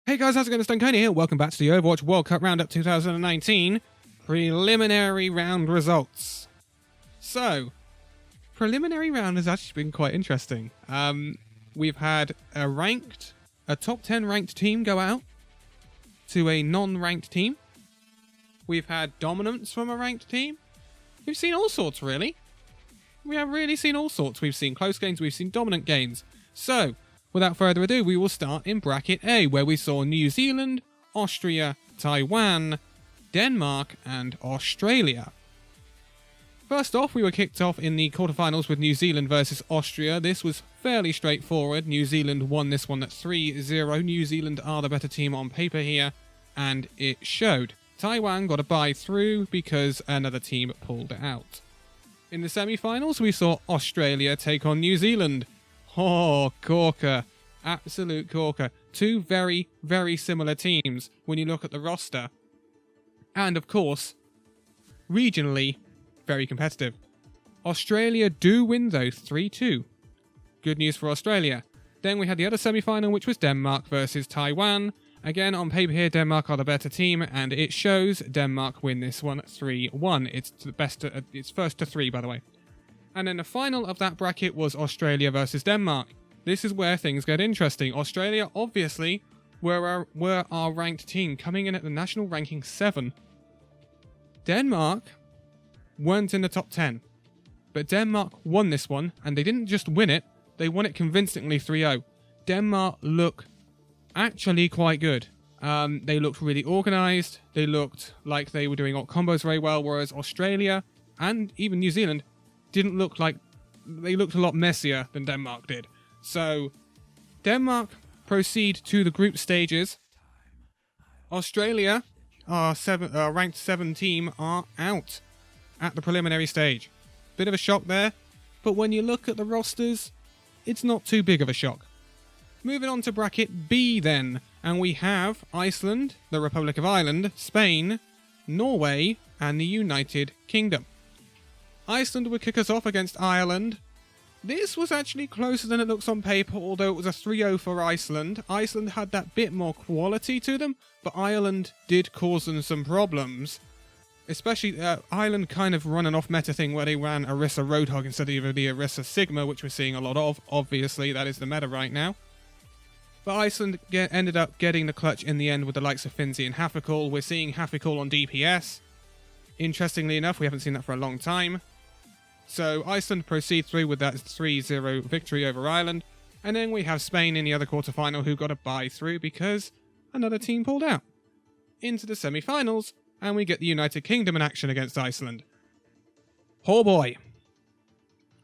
Hey guys, how's it going? It's Danconia here. Welcome back to the Overwatch World Cup Roundup 2019 preliminary round results. So, preliminary round has actually been quite interesting. We've had a top 10 ranked team go out to a non-ranked team. We've had dominance from a ranked team. We've seen all sorts, really. We have really seen all sorts. We've seen close games, we've seen dominant games. So, without further ado, we will start in Bracket A, where we saw New Zealand, Austria, Taiwan, Denmark, and Australia. First off, we were kicked off in the quarterfinals with New Zealand versus Austria. This was fairly straightforward. New Zealand won this one at 3-0. New Zealand are the better team on paper here, and it showed. Taiwan got a bye through because another team pulled out. In the semi-finals, we saw Australia take on New Zealand. Oh, corker. Absolute corker. Two very, very similar teams when you look at the roster. And, of course, regionally, very competitive. Australia do win, though, 3-2. Good news for Australia. Then we had the other semi-final, which was Denmark versus Taiwan. Again, on paper here, Denmark are the better team, and it shows Denmark win this one 3-1. It's first to three, by the way. And then the final of that bracket was Australia versus Denmark. This is where things get interesting. Australia, obviously, were our ranked team, coming in at the national ranking 7. Denmark weren't in the top 10. But Denmark won this one, and they didn't just win it, they won it convincingly 3-0. Denmark look actually quite good. They looked really organised, they looked like they were doing alt combos very well, whereas Australia, and even New Zealand, didn't look like... They looked a lot messier than Denmark did. So, Denmark proceed to the group stages. Australia, our ranked 7 team, are out at the preliminary stage. Bit of a shock there, but when you look at the rosters, it's not too big of a shock. Moving on to Bracket B then, and we have Iceland, the Republic of Ireland, Spain, Norway, and the United Kingdom. Iceland would kick us off against Ireland. This was actually closer than it looks on paper, although it was a 3-0 for Iceland. Iceland had that bit more quality to them, but Ireland did cause them some problems. Especially Ireland kind of run an off-meta thing where they ran Orisa Roadhog instead of the Orisa Sigma, which we're seeing a lot of. Obviously, that is the meta right now. But Iceland ended up getting the clutch in the end with the likes of Finzi and Hafekal. We're seeing Hafekal on DPS. Interestingly enough, we haven't seen that for a long time. So Iceland proceed through with that 3-0 victory over Ireland. And then we have Spain in the other quarterfinal who got a bye through because another team pulled out. Into the semi-finals, and we get the United Kingdom in action against Iceland. Oh boy.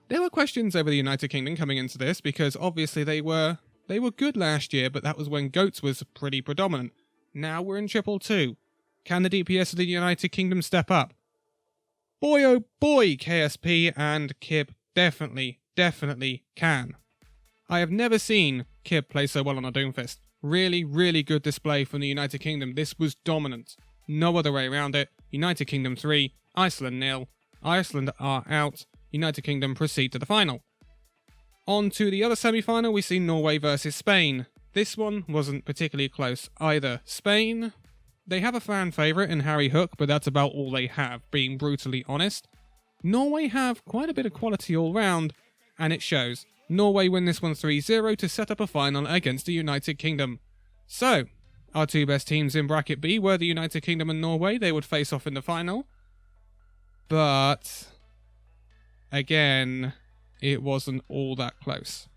There were questions over the United Kingdom coming into this because obviously they were good last year, but that was when Goats was pretty predominant. Now we're in Triple 2. Can the DPS of the United Kingdom step up? Boy oh boy, KSP and Kib definitely can. I have never seen Kib play so well on a Doomfist. Really, really good display from the United Kingdom. This was dominant. No other way around it. United Kingdom 3, Iceland 0. Iceland are out. United Kingdom proceed to the final. On to the other semi-final, we see Norway versus Spain. This one wasn't particularly close either. Spain... They have a fan favourite in Harry Hook, but that's about all they have, being brutally honest. Norway have quite a bit of quality all round, and it shows. Norway win this one 3-0 to set up a final against the United Kingdom. So, our two best teams in Bracket B were the United Kingdom and Norway. They would face off in the final. But, again, it wasn't all that close.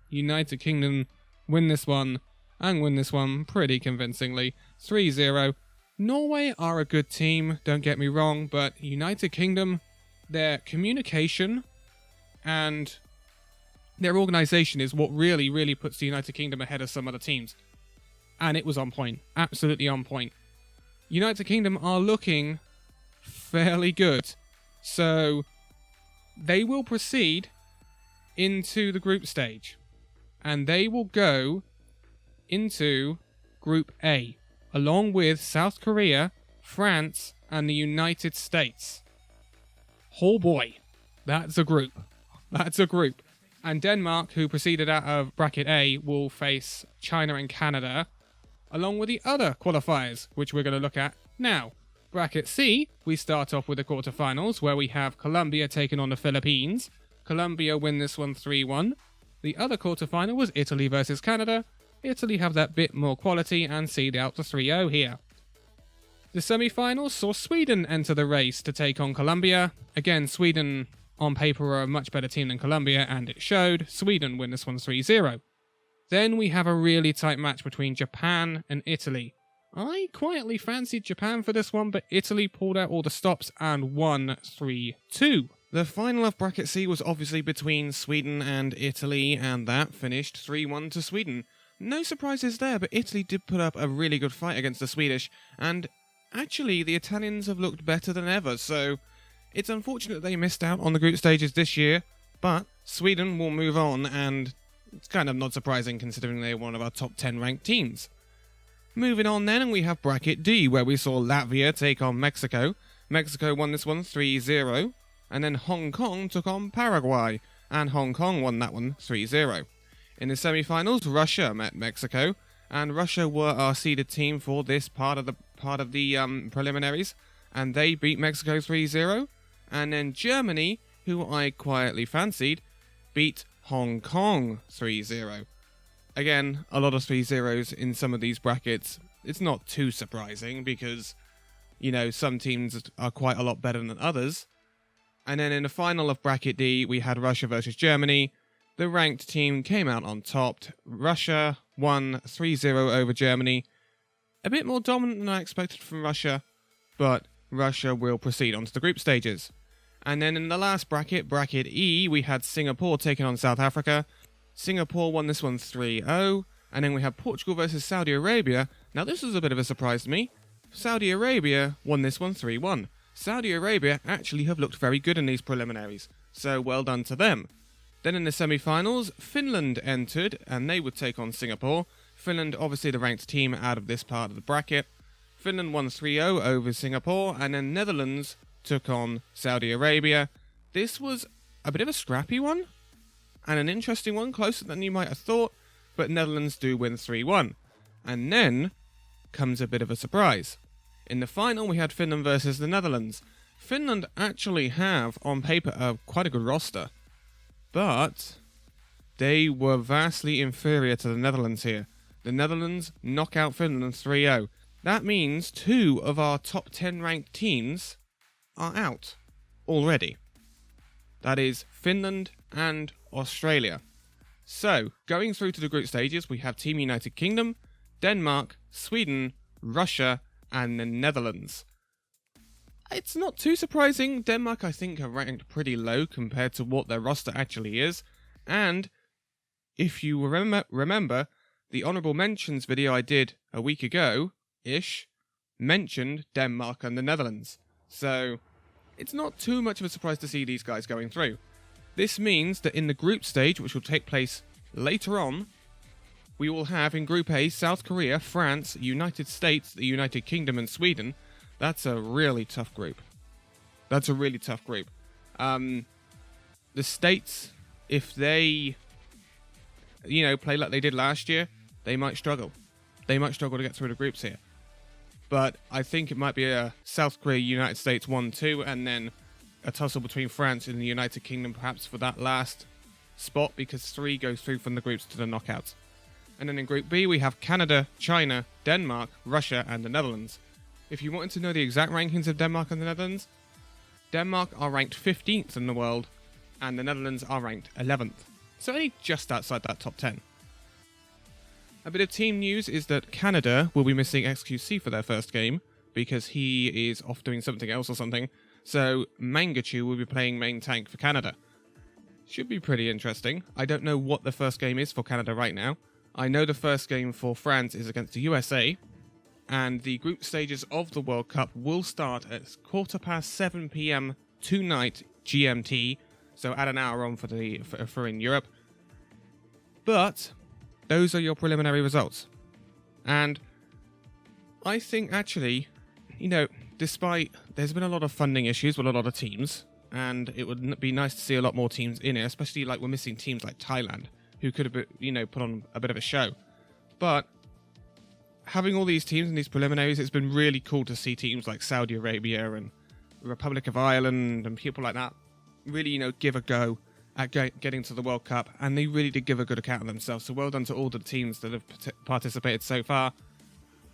United Kingdom win this one, and win this one pretty convincingly. 3-0. Norway are a good team, don't get me wrong, but United Kingdom, their communication and their organisation is what really, really puts the United Kingdom ahead of some other teams. And it was on point. Absolutely on point. United Kingdom are looking fairly good. So, they will proceed into the group stage. And they will go into Group A, along with South Korea, France, and the United States. Oh boy, that's a group. That's a group. And Denmark, who proceeded out of Bracket A, will face China and Canada. along with the other qualifiers, which we're going to look at now. Bracket C, we start off with the quarterfinals, where we have Colombia taking on the Philippines. Colombia win this one 3-1. The other quarterfinal was Italy versus Canada. Italy have that bit more quality and seed out to 3-0 here. The semi-finals saw Sweden enter the race to take on Colombia. Again, Sweden on paper are a much better team than Colombia, and it showed. Sweden win this one 3-0. Then we have a really tight match between Japan and Italy. I quietly fancied Japan for this one, but Italy pulled out all the stops and won 3-2. The final of Bracket C was obviously between Sweden and Italy, and that finished 3-1 to Sweden. No surprises there, but Italy did put up a really good fight against the Swedish, and actually the Italians have looked better than ever, so it's unfortunate they missed out on the group stages this year, but Sweden will move on, and it's kind of not surprising considering they're one of our top 10 ranked teams. Moving on then, we have Bracket D, where we saw Latvia take on Mexico. Mexico won this one 3-0, and then Hong Kong took on Paraguay, and Hong Kong won that one 3-0. In the semi-finals, Russia met Mexico, and Russia were our seeded team for this part of the preliminaries, and they beat Mexico 3-0. And then Germany, who I quietly fancied, beat Hong Kong 3-0. Again, a lot of 3-0s in some of these brackets. It's not too surprising because, you know, some teams are quite a lot better than others. And then in the final of Bracket D, we had Russia versus Germany. The ranked team came out on top. Russia won 3-0 over Germany. A bit more dominant than I expected from Russia, but Russia will proceed on to the group stages. And then in the last bracket, Bracket E, we had Singapore taking on South Africa. Singapore won this one 3-0, and then we have Portugal versus Saudi Arabia. Now this was a bit of a surprise to me. Saudi Arabia won this one 3-1. Saudi Arabia actually have looked very good in these preliminaries, so well done to them. Then in the semi-finals, Finland entered, and they would take on Singapore. Finland obviously the ranked team out of this part of the bracket. Finland won 3-0 over Singapore, and then Netherlands took on Saudi Arabia. This was a bit of a scrappy one, and an interesting one, closer than you might have thought, but Netherlands do win 3-1. And then comes a bit of a surprise. In the final, we had Finland versus the Netherlands. Finland actually have, on paper, quite a good roster, but they were vastly inferior to the Netherlands here. The Netherlands knock out Finland 3-0. That means 2 of our top 10 ranked teams are out already. That is Finland and Australia. So, going through to the group stages, we have Team United Kingdom, Denmark, Sweden, Russia, and the Netherlands. It's not too surprising. Denmark, I think, are ranked pretty low compared to what their roster actually is. And if you remember, the honourable mentions video I did a week ago-ish mentioned Denmark and the Netherlands. So, it's not too much of a surprise to see these guys going through. This means that in the group stage, which will take place later on, we will have in Group A South Korea, France, United States, the United Kingdom, and Sweden. That's a really tough group. The States, if they, play like they did last year, they might struggle. They might struggle to get through the groups here. But I think it might be a South Korea, United States 1-2, and then a tussle between France and the United Kingdom perhaps for that last spot, because 3 goes through from the groups to the knockouts. And then in Group B, we have Canada, China, Denmark, Russia, and the Netherlands. If you wanted to know the exact rankings of Denmark and the Netherlands, Denmark are ranked 15th in the world, and the Netherlands are ranked 11th. So only just outside that top 10. A bit of team news is that Canada will be missing XQC for their first game, because he is off doing something else or something. So Mangachu will be playing main tank for Canada. Should be pretty interesting. I don't know what the first game is for Canada right now. I know the first game for France is against the USA, and the group stages of the World Cup will start at 7:15 p.m. tonight GMT, so add an hour on for in Europe. But those are your preliminary results. And I think actually, despite there's been a lot of funding issues with a lot of teams, and it would be nice to see a lot more teams in it, especially like we're missing teams like Thailand, who could have, put on a bit of a show. But having all these teams in these preliminaries, it's been really cool to see teams like Saudi Arabia and the Republic of Ireland and people like that really, give a go at getting to the World Cup, and they really did give a good account of themselves. So well done to all the teams that have participated so far,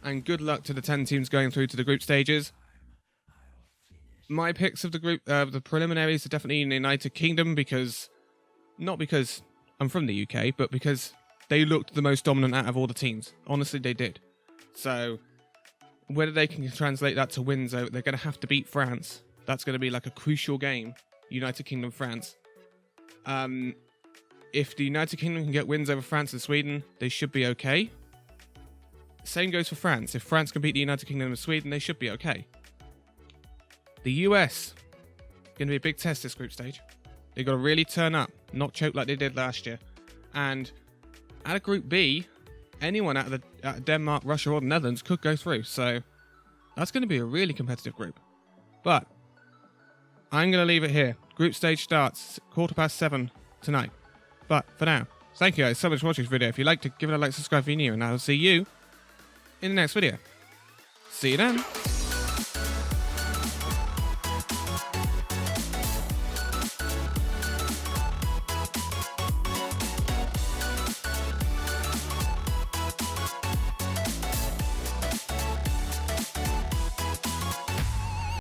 and good luck to the 10 teams going through to the group stages. My picks of the preliminaries are definitely in the United Kingdom, not because I'm from the UK, but because they looked the most dominant out of all the teams. Honestly, they did. So whether they can translate that to wins, they're going to have to beat France. That's going to be like a crucial game, United Kingdom, France. If the United Kingdom can get wins over France and Sweden, they should be okay. Same goes for France. If France can beat the United Kingdom and Sweden, they should be okay. The US, going to be a big test this group stage. They've got to really turn up, not choke like they did last year. And out of Group B, anyone out of Denmark, Russia, or the Netherlands could go through. So that's going to be a really competitive group. But I'm going to leave it here. Group stage starts 7:15 tonight. But for now, thank you guys so much for watching this video. If you liked it, give it a like, subscribe if you're new, and I'll see you in the next video. See you then.